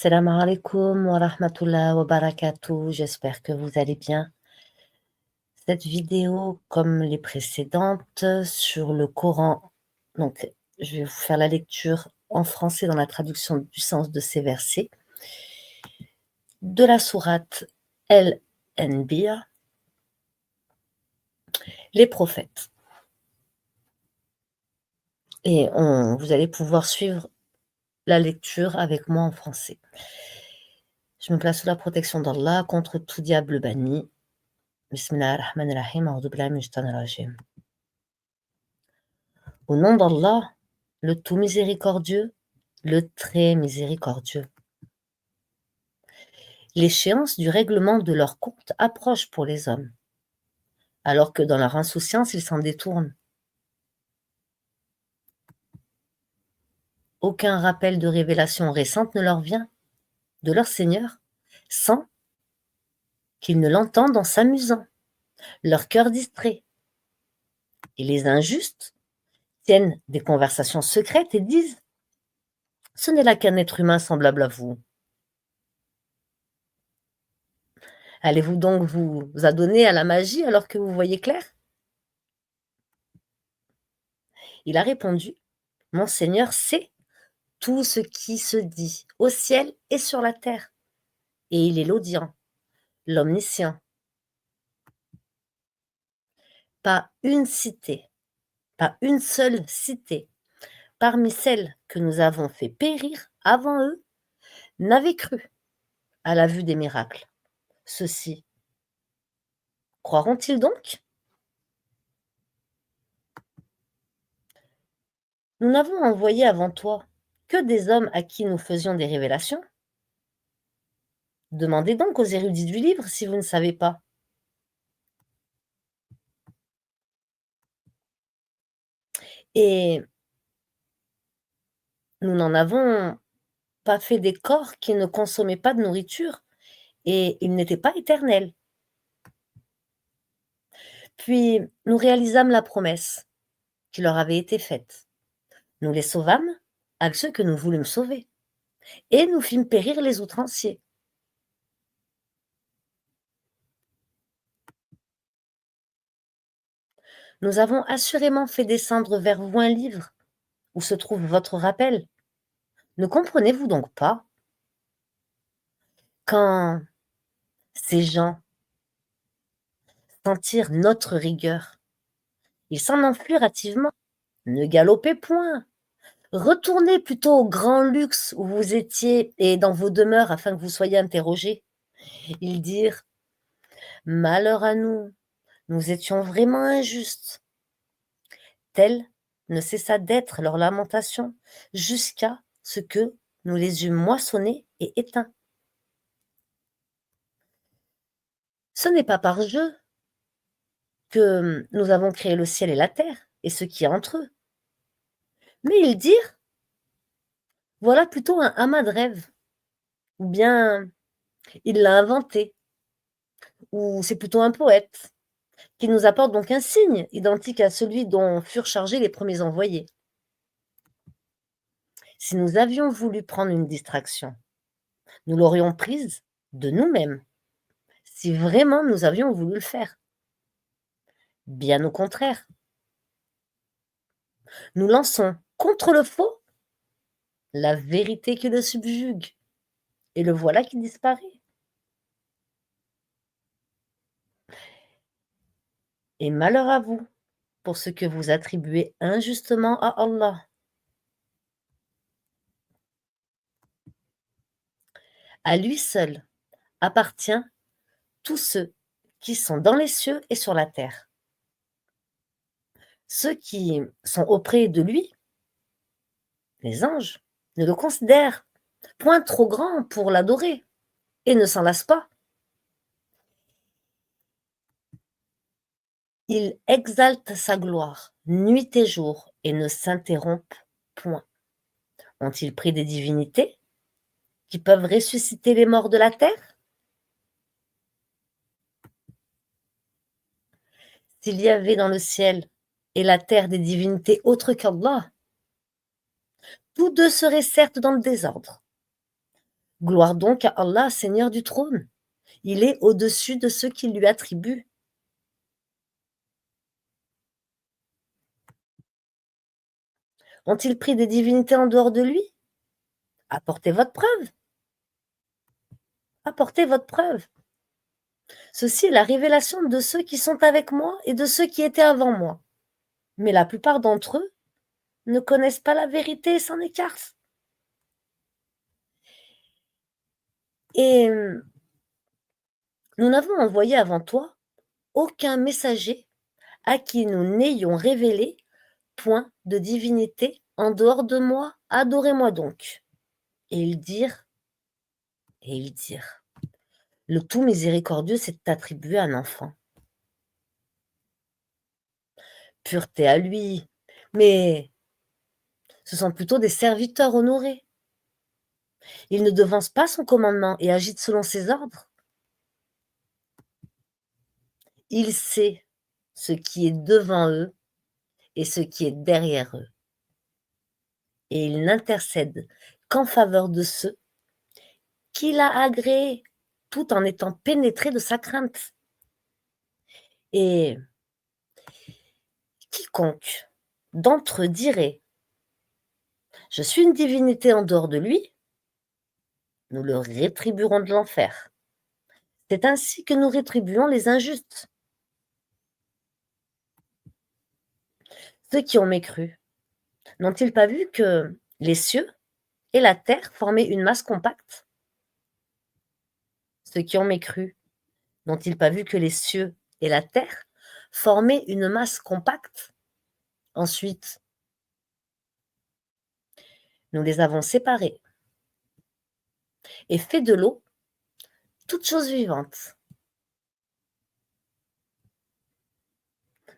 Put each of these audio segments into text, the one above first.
Salam alaikum wa rahmatullah wa barakatuh. J'espère que vous allez bien. Cette vidéo, comme les précédentes, sur le Coran, donc je vais vous faire la lecture en français dans la traduction du sens de ces versets, de la sourate Al-Anbiya, les prophètes. Et vous allez pouvoir suivre la lecture avec moi en français. Je me place sous la protection d'Allah contre tout diable banni. Bismillahirrahmanirrahim. A'udhu billahi minash shaitanir rajim. Au nom d'Allah, le tout miséricordieux, le très miséricordieux. L'échéance du règlement de leur compte approche pour les hommes, alors que dans leur insouciance, ils s'en détournent. Aucun rappel de révélation récente ne leur vient de leur Seigneur, sans qu'ils ne l'entendent en s'amusant, leur cœur distrait. Et les injustes tiennent des conversations secrètes et disent « Ce n'est là qu'un être humain semblable à vous. » Allez-vous donc vous adonner à la magie alors que vous voyez clair? Il a répondu, mon Seigneur sait tout ce qui se dit au ciel et sur la terre, et il est l'audient, l'omniscient. Pas une cité, pas une seule cité, parmi celles que nous avons fait périr avant eux, n'avait cru à la vue des miracles. Ceux-ci croiront-ils donc? Nous n'avons envoyé avant toi que des hommes à qui nous faisions des révélations. Demandez donc aux érudits du livre si vous ne savez pas. Et nous n'en avons pas fait des corps qui ne consommaient pas de nourriture, et ils n'étaient pas éternels. Puis nous réalisâmes la promesse qui leur avait été faite. Nous les sauvâmes avec ceux que nous voulûmes sauver, et nous fîmes périr les outranciers. Nous avons assurément fait descendre vers vous un livre où se trouve votre rappel. Ne comprenez-vous donc pas? Quand ces gens sentirent notre rigueur, ils s'en enfuirent hâtivement. Ne galopez point, retournez plutôt au grand luxe où vous étiez et dans vos demeures afin que vous soyez interrogés. Ils dirent, malheur à nous, nous étions vraiment injustes. Telle ne cessa d'être leur lamentation jusqu'à ce que nous les eûmes moissonnés et éteints. Ce n'est pas par jeu que nous avons créé le ciel et la terre et ce qui est entre eux. Mais ils dirent, voilà plutôt un amas de rêves, ou bien il l'a inventé, ou c'est plutôt un poète, qui nous apporte donc un signe identique à celui dont furent chargés les premiers envoyés. Si nous avions voulu prendre une distraction, nous l'aurions prise de nous-mêmes, si vraiment nous avions voulu le faire. Bien au contraire. Nous lançons contre le faux la vérité qui le subjugue, et le voilà qui disparaît. Et malheur à vous pour ce que vous attribuez injustement à Allah. À lui seul appartient tous ceux qui sont dans les cieux et sur la terre. Ceux qui sont auprès de lui, les anges, ne le considèrent point trop grand pour l'adorer et ne s'en lassent pas. Ils exaltent sa gloire nuit et jour et ne s'interrompent point. Ont-ils pris des divinités qui peuvent ressusciter les morts de la terre? S'il y avait dans le ciel et la terre des divinités autres qu'Allah, tous deux seraient certes dans le désordre. Gloire donc à Allah, Seigneur du trône. Il est au-dessus de ceux qui lui attribuent. Ont-ils pris des divinités en dehors de lui? Apportez votre preuve, apportez votre preuve. Ceci est la révélation de ceux qui sont avec moi et de ceux qui étaient avant moi. Mais la plupart d'entre eux ne connaissent pas la vérité et s'en écartent. Et nous n'avons envoyé avant toi aucun messager à qui nous n'ayons révélé point de divinité en dehors de moi, adorez-moi donc. Et ils dirent, et ils dirent, le tout miséricordieux s'est attribué à un enfant. Pureté à lui, mais ce sont plutôt des serviteurs honorés. Ils ne devancent pas son commandement et agitent selon ses ordres. Il sait ce qui est devant eux et ce qui est derrière eux. Et il n'intercède qu'en faveur de ceux qu'il a agréés, tout en étant pénétré de sa crainte. Et quiconque d'entre eux dirait: je suis une divinité en dehors de lui, nous le rétribuerons de l'enfer. C'est ainsi que nous rétribuons les injustes. Ceux qui ont mécru, n'ont-ils pas vu que les cieux et la terre formaient une masse compacte? Ceux qui ont mécru, n'ont-ils pas vu que les cieux et la terre formaient une masse compacte? Ensuite, nous les avons séparés et fait de l'eau toute chose vivante.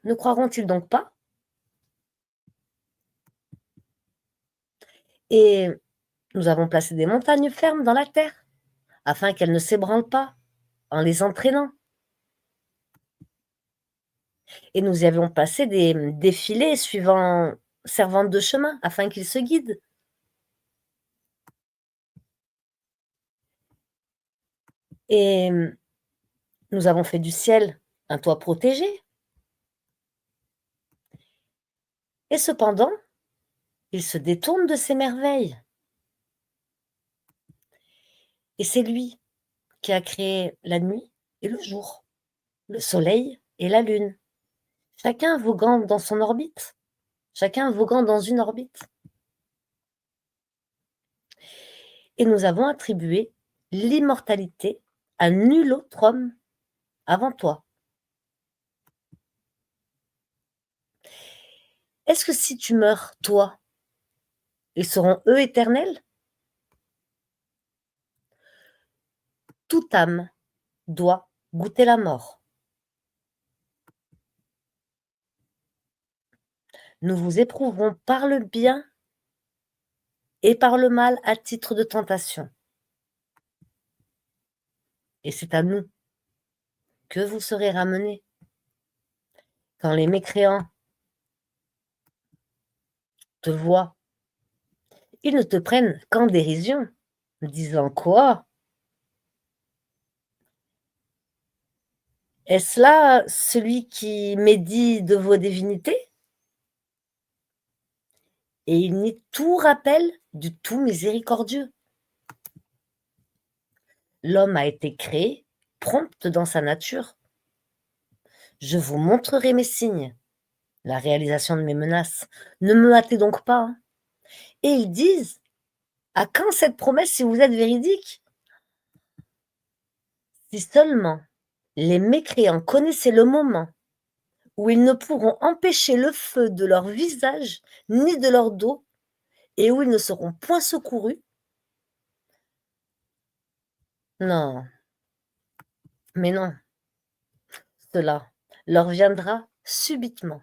Ne croiront-ils donc pas? Et nous avons placé des montagnes fermes dans la terre, afin qu'elles ne s'ébranlent pas en les entraînant. Et nous y avions placé des filets servant de chemin, afin qu'ils se guident. Et nous avons fait du ciel un toit protégé. Et cependant, il se détourne de ces merveilles. Et c'est lui qui a créé la nuit et le jour, le soleil et la lune, chacun voguant dans son orbite, chacun voguant dans une orbite. Et nous avons attribué l'immortalité à nul autre homme avant toi. Est-ce que si tu meurs, toi, ils seront eux éternels? Toute âme doit goûter la mort. Nous vous éprouverons par le bien et par le mal à titre de tentation. Et c'est à nous que vous serez ramenés. Quand les mécréants te voient, ils ne te prennent qu'en dérision, disant quoi? Est-ce là celui qui médit de vos divinités? Et il nie tout rappel du tout miséricordieux. L'homme a été créé prompt dans sa nature. Je vous montrerai mes signes, la réalisation de mes menaces. Ne me hâtez donc pas, hein. Et ils disent: à quand cette promesse si vous êtes véridique? Si seulement les mécréants connaissaient le moment où ils ne pourront empêcher le feu de leur visage ni de leur dos, et où ils ne seront point secourus. Non, mais non, cela leur viendra subitement,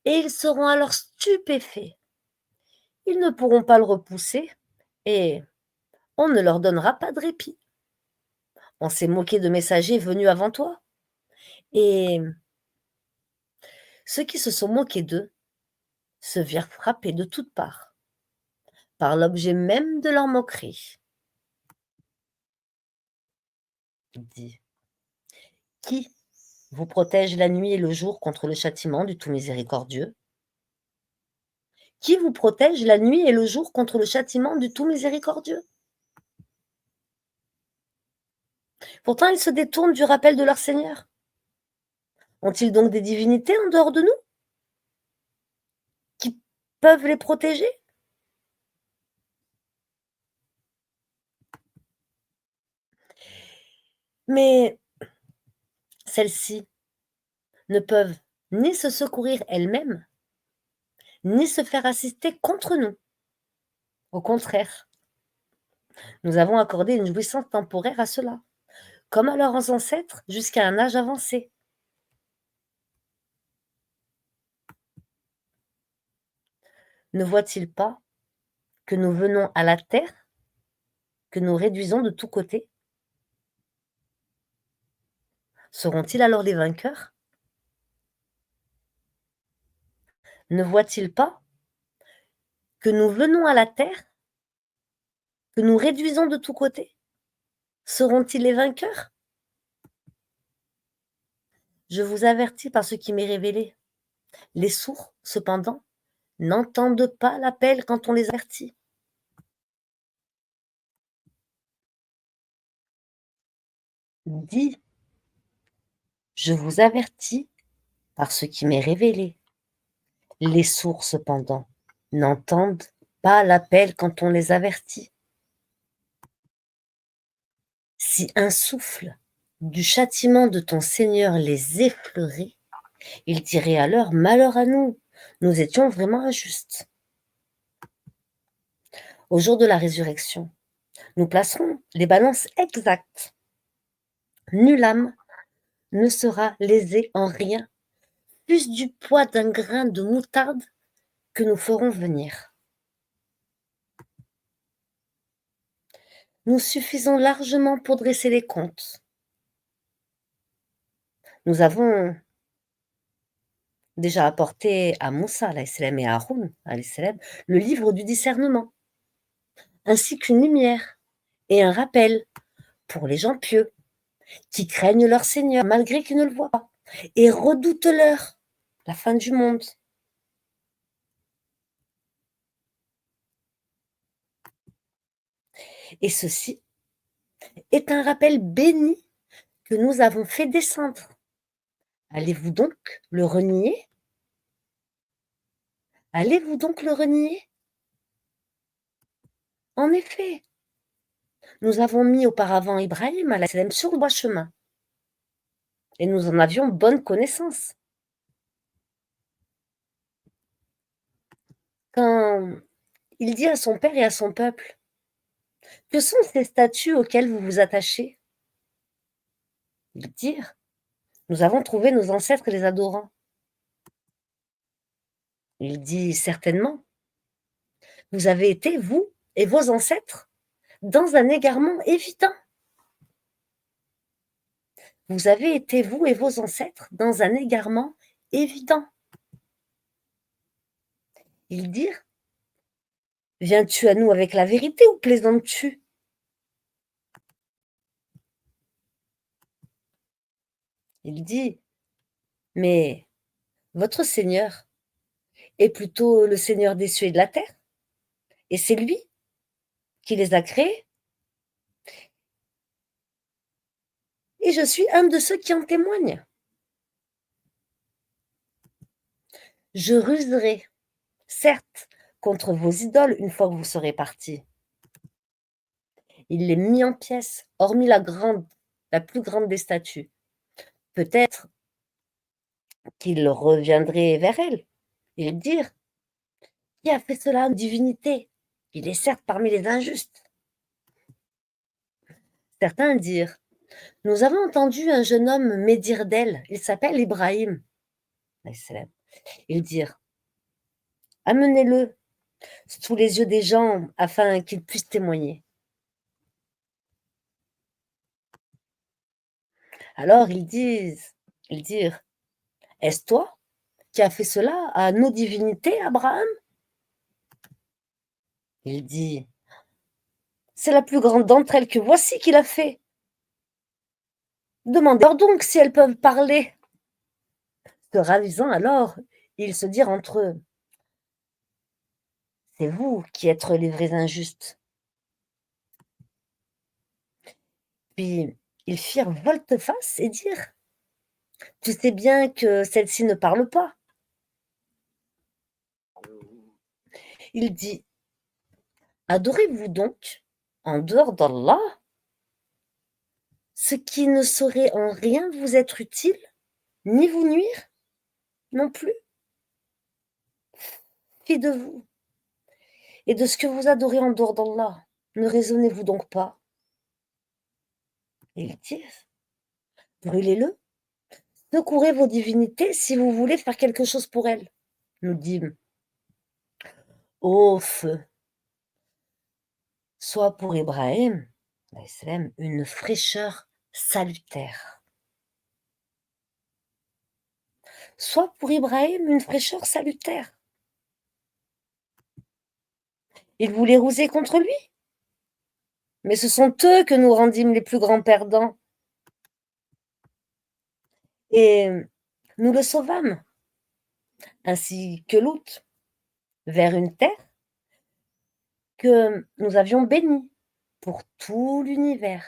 et ils seront alors stupéfaits. Ils ne pourront pas le repousser, et on ne leur donnera pas de répit. On s'est moqué de messagers venus avant toi, et ceux qui se sont moqués d'eux se virent frappés de toutes parts par l'objet même de leur moquerie. Il dit: «Qui vous protège la nuit et le jour contre le châtiment du tout miséricordieux? Qui vous protège la nuit et le jour contre le châtiment du tout miséricordieux?» Pourtant, ils se détournent du rappel de leur Seigneur. Ont-ils donc des divinités en dehors de nous qui peuvent les protéger? Mais celles-ci ne peuvent ni se secourir elles-mêmes, ni se faire assister contre nous. Au contraire, nous avons accordé une jouissance temporaire à cela, comme à leurs ancêtres jusqu'à un âge avancé. Ne voient-ils pas que nous venons à la terre, que nous réduisons de tous côtés? Seront-ils alors les vainqueurs? Ne voient-ils pas que nous venons à la terre, que nous réduisons de tous côtés? Seront-ils les vainqueurs? Je vous avertis par ce qui m'est révélé. Les sourds, cependant, n'entendent pas l'appel quand on les avertit. Dis, je vous avertis par ce qui m'est révélé. Les sourds, cependant, n'entendent pas l'appel quand on les avertit. Si un souffle du châtiment de ton Seigneur les effleurait, ils diraient alors: malheur à nous, nous étions vraiment injustes. Au jour de la résurrection, nous placerons les balances exactes. Nulle âme ne sera lésée en rien, plus du poids d'un grain de moutarde que nous ferons venir. Nous suffisons largement pour dresser les comptes. Nous avons déjà apporté à Moussa alayhi salam et à Haroun alayhi salam le livre du discernement, ainsi qu'une lumière et un rappel pour les gens pieux qui craignent leur Seigneur malgré qu'ils ne le voient pas et redoutent-leur la fin du monde. Et ceci est un rappel béni que nous avons fait descendre. Allez-vous donc le renier? Allez-vous donc le renier? En effet, nous avons mis auparavant Ibrahim alayhi salam sur le droit chemin et nous en avions bonne connaissance. Quand il dit à son père et à son peuple: «Que sont ces statues auxquelles vous vous attachez?» Ils dirent: «Nous avons trouvé nos ancêtres les adorant». Il dit: «Certainement, vous avez été, vous et vos ancêtres, dans un égarement évident. Vous avez été, vous et vos ancêtres, dans un égarement évident». Ils dirent: «Viens-tu à nous avec la vérité ou plaisantes-tu?» Il dit: «Mais votre Seigneur est plutôt le Seigneur des cieux et de la terre, et c'est lui qui les a créés, et je suis un de ceux qui en témoignent. Je ruserai, certes, contre vos idoles une fois que vous serez partis.» Il les mit en pièces, hormis la plus grande des statues. Peut-être qu'ils reviendraient vers elle et dire: «Qui a fait cela à une divinité? Il est certes parmi les injustes.» Certains dirent: «Nous avons entendu un jeune homme médire d'elle, il s'appelle Ibrahim.» Ils dirent: «Amenez-le sous les yeux des gens afin qu'ils puissent témoigner.» Alors ils dirent: «Est-ce toi qui as fait cela à nos divinités, Abraham?» Il dit: «C'est la plus grande d'entre elles que voici qui l'a fait.» Demandez-leur donc si elles peuvent parler. Se ravisant alors, ils se dirent entre eux: «C'est vous qui êtes les vrais injustes». Puis ils firent volte-face et dirent: «Tu sais bien que celle-ci ne parle pas». Il dit: «Adorez-vous donc, en dehors d'Allah, ce qui ne saurait en rien vous être utile, ni vous nuire non plus? Fi de vous et de ce que vous adorez en dehors d'Allah, ne raisonnez-vous donc pas?» Et ils dirent: «Brûlez-le, secourez vos divinités si vous voulez faire quelque chose pour elles». Nous dîmes: «Ô feu, sois pour Ibrahim alayhi salam une fraîcheur salutaire. Sois pour Ibrahim une fraîcheur salutaire». Ils voulaient ruser contre lui, mais ce sont eux que nous rendîmes les plus grands perdants et nous le sauvâmes, ainsi que Lout, vers une terre que nous avions bénie pour tout l'univers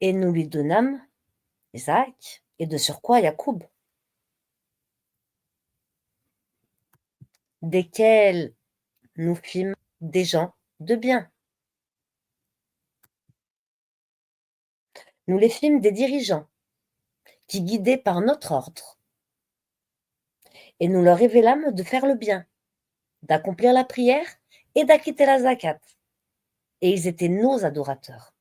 et nous lui donnâmes Isaac et de surcroît Yacoub, desquels nous fîmes des gens de bien. Nous les fîmes des dirigeants qui guidaient par notre ordre et nous leur révélâmes de faire le bien, d'accomplir la prière et d'acquitter la zakat. Et ils étaient nos adorateurs.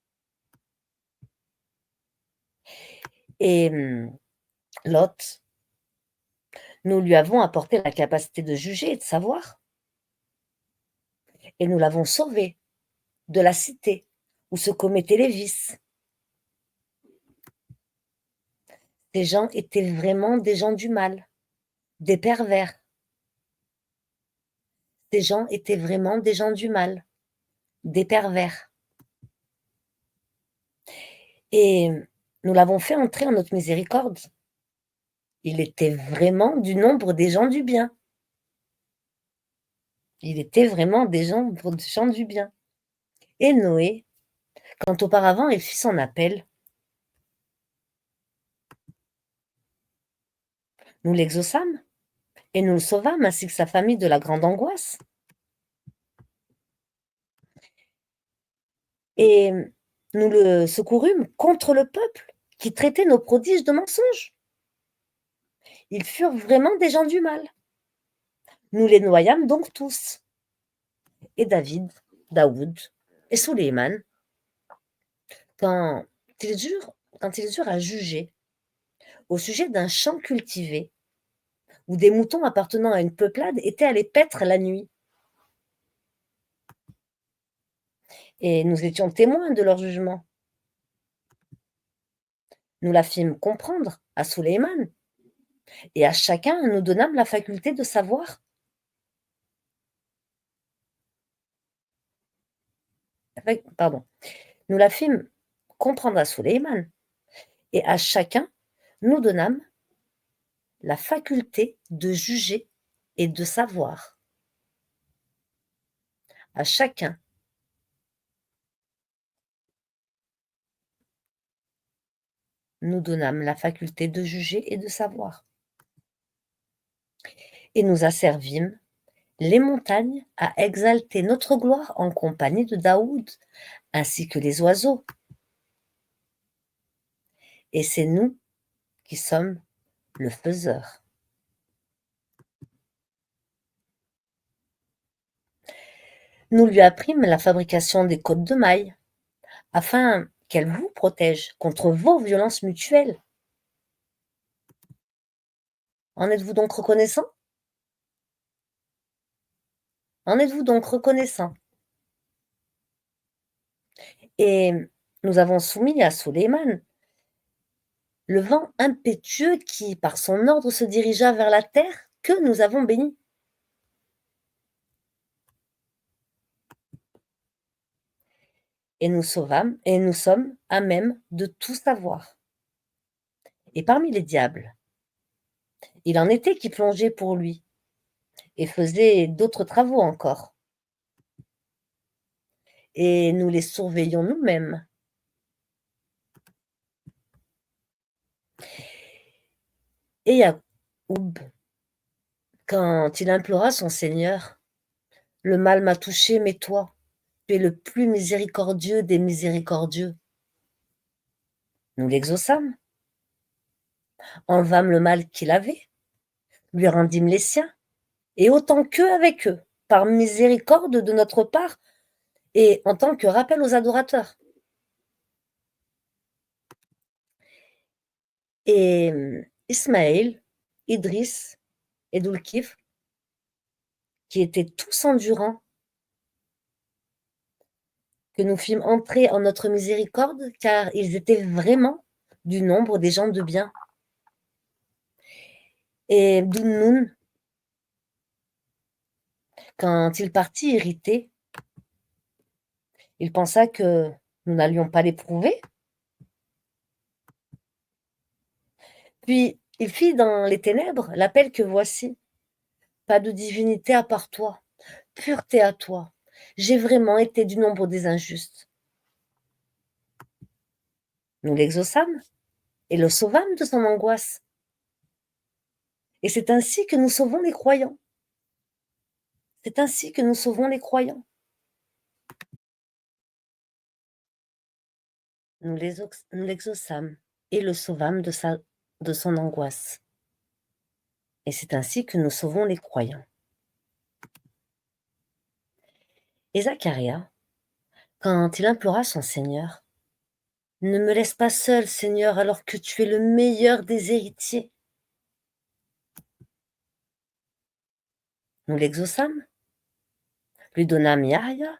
Et Lot, nous lui avons apporté la capacité de juger et de savoir. Et nous l'avons sauvé de la cité où se commettaient les vices. Ces gens étaient vraiment des gens du mal, des pervers. Ces gens étaient vraiment des gens du mal, des pervers. Et nous l'avons fait entrer en notre miséricorde. Il était vraiment du nombre des gens du bien. Il était vraiment des gens du bien. Et Noé, quand auparavant il fit son appel, nous l'exaucâmes et nous le sauvâmes ainsi que sa famille de la grande angoisse. Et nous le secourûmes contre le peuple qui traitait nos prodiges de mensonges. Ils furent vraiment des gens du mal. Nous les noyâmes donc tous. Et Daoud et Sulayman, quand quand ils eurent à juger au sujet d'un champ cultivé où des moutons appartenant à une peuplade étaient allés paître la nuit. Et nous étions témoins de leur jugement. Nous la fîmes comprendre à Sulayman, et à chacun nous donnâmes la faculté de savoir. Pardon. Nous la fîmes comprendre à Sulayman, et à chacun nous donnâmes la faculté de juger et de savoir. À chacun. Nous donnâmes la faculté de juger et de savoir. Et nous asservîmes les montagnes à exalter notre gloire en compagnie de Daoud, ainsi que les oiseaux. Et c'est nous qui sommes le faiseur. Nous lui apprîmes la fabrication des côtes de mailles, afin qu'elle vous protège contre vos violences mutuelles. En êtes-vous donc reconnaissant? En êtes-vous donc reconnaissant? Et nous avons soumis à Sulayman le vent impétueux qui, par son ordre, se dirigea vers la terre que nous avons bénie. et nous sommes à même de tout savoir. Et parmi les diables, il en était qui plongeaient pour lui et faisaient d'autres travaux encore, et nous les surveillons nous-mêmes. Et Yacoub, quand il implora son Seigneur: «Le mal m'a touché, mais toi, tu es le plus miséricordieux des miséricordieux». Nous l'exaucâmes, enlevâmes le mal qu'il avait, lui rendîmes les siens, et autant qu'eux avec eux, par miséricorde de notre part et en tant que rappel aux adorateurs. Et Ismaël, Idriss et Dhul-Kifl, qui étaient tous endurants, que nous fîmes entrer en notre miséricorde, car ils étaient vraiment du nombre des gens de bien. Et Dhun-Nun, quand il partit irrité, il pensa que nous n'allions pas l'éprouver. Puis il fit dans les ténèbres l'appel que voici: «Pas de divinité à part toi, pureté à toi. J'ai vraiment été du nombre des injustes». Nous l'exaucâmes et le sauvâmes de son angoisse. Et c'est ainsi que nous sauvons les croyants. C'est ainsi que nous sauvons les croyants. Nous l'exaucâmes et le sauvâmes de son angoisse. Et c'est ainsi que nous sauvons les croyants. Et Zacharia, quand il implora son Seigneur: «Ne me laisse pas seul, Seigneur, alors que tu es le meilleur des héritiers». Nous l'exaucâmes, lui donnâmes Yahya,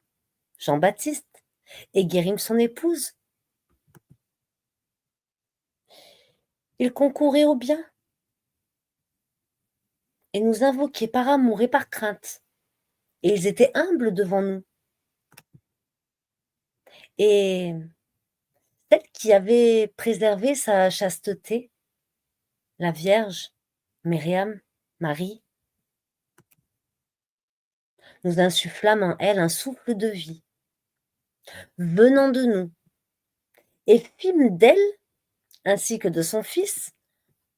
Jean-Baptiste, et guérîmes son épouse. Il concourait au bien et nous invoquait par amour et par crainte. Et ils étaient humbles devant nous. Et celle qui avait préservé sa chasteté, la Vierge, Myriam, Marie, nous insufflâmes en elle un souffle de vie, venant de nous, et fîmes d'elle, ainsi que de son Fils,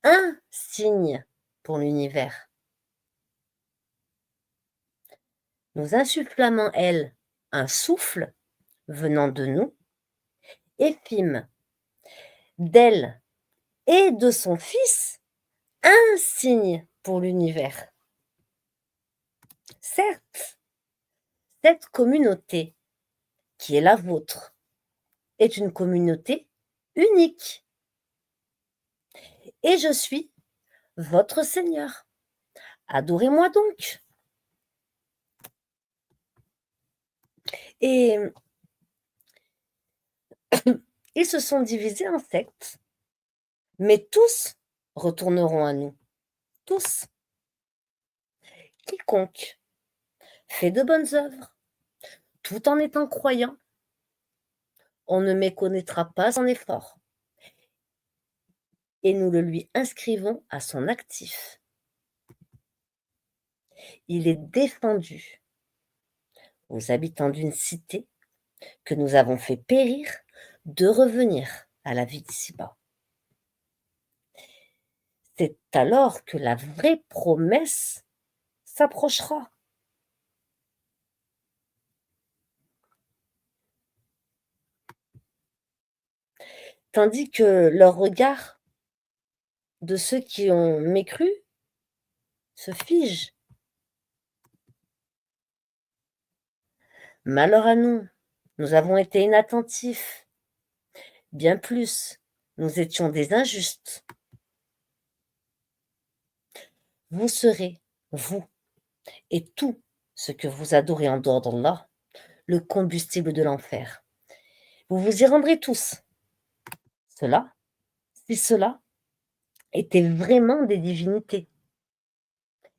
un signe pour l'univers. Nous insufflâmes en elle un souffle venant de nous, et fîmes d'elle et de son Fils un signe pour l'univers. Certes, cette communauté, qui est la vôtre, est une communauté unique. Et je suis votre Seigneur. Adorez-moi donc. Et ils se sont divisés en sectes, mais tous retourneront à nous. Tous. Quiconque fait de bonnes œuvres, tout en étant croyant, on ne méconnaîtra pas son effort. Et nous le lui inscrivons à son actif. Il est défendu aux habitants d'une cité que nous avons fait périr de revenir à la vie d'ici-bas. C'est alors que la vraie promesse s'approchera. Tandis que leur regard de ceux qui ont mécru se fige. Malheur à nous, nous avons été inattentifs. Bien plus, nous étions des injustes. Vous serez, vous, et tout ce que vous adorez en dehors d'Allah, le combustible de l'enfer. Vous vous y rendrez tous. Si cela étaient vraiment des divinités,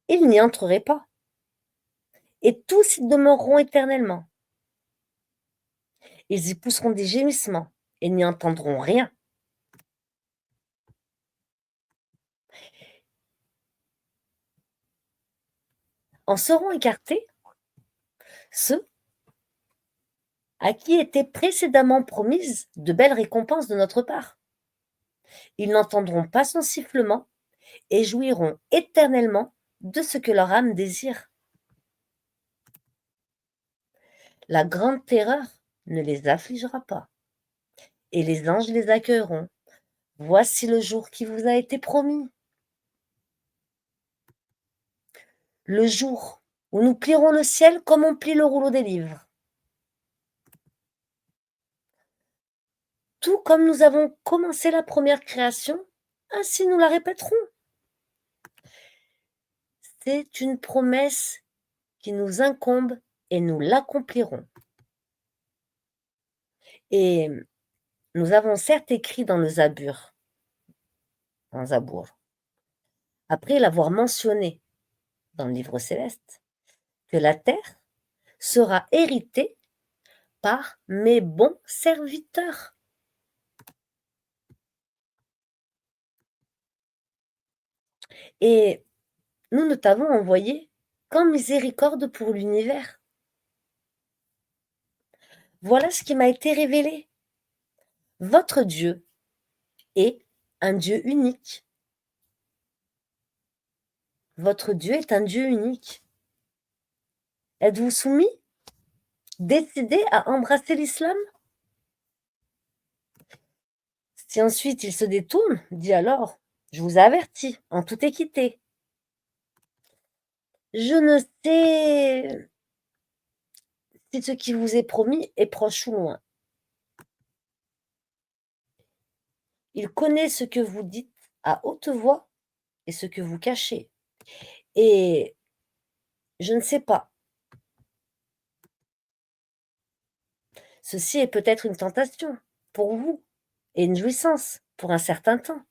ils n'y entreraient pas, et tous y demeureront éternellement. Ils y pousseront des gémissements et n'y entendront rien. En seront écartés ceux à qui étaient précédemment promises de belles récompenses de notre part. Ils n'entendront pas son sifflement et jouiront éternellement de ce que leur âme désire. La grande terreur ne les affligera pas, et les anges les accueilleront. Voici le jour qui vous a été promis, le jour où nous plierons le ciel comme on plie le rouleau des livres. Tout comme nous avons commencé la première création, ainsi nous la répéterons. C'est une promesse qui nous incombe et nous l'accomplirons. Et nous avons certes écrit dans le Zabour, après l'avoir mentionné dans le livre céleste, que la terre sera héritée par mes bons serviteurs. Et nous ne t'avons envoyé qu'en miséricorde pour l'univers. Voilà ce qui m'a été révélé. Votre Dieu est un Dieu unique. Votre Dieu est un Dieu unique. Êtes-vous soumis? Décidé à embrasser l'islam? Si ensuite il se détourne, dis alors, je vous avertis, en toute équité. Je ne sais si ce qui vous est promis est proche ou loin. Il connaît ce que vous dites à haute voix et ce que vous cachez. Et je ne sais pas. Ceci est peut-être une tentation pour vous et une jouissance pour un certain temps.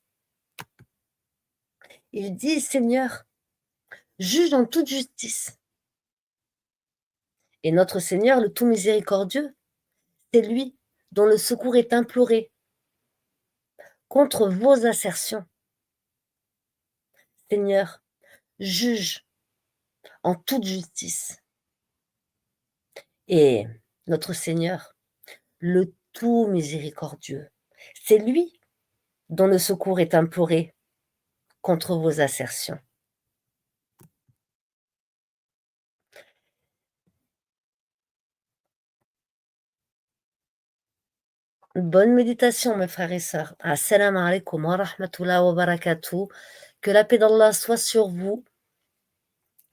Il dit, Seigneur, juge en toute justice. Et notre Seigneur, le tout miséricordieux, c'est lui dont le secours est imploré contre vos assertions. Seigneur, juge en toute justice. Et notre Seigneur, le tout miséricordieux, c'est lui dont le secours est imploré contre vos assertions. Bonne méditation, mes frères et sœurs. Assalamu alaikum wa rahmatullahi wa barakatuh. Que la paix d'Allah soit sur vous,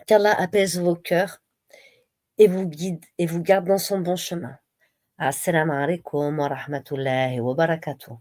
qu'Allah apaise vos cœurs et vous guide et vous garde dans son bon chemin. Assalamu alaikum wa rahmatullahi wa barakatuh.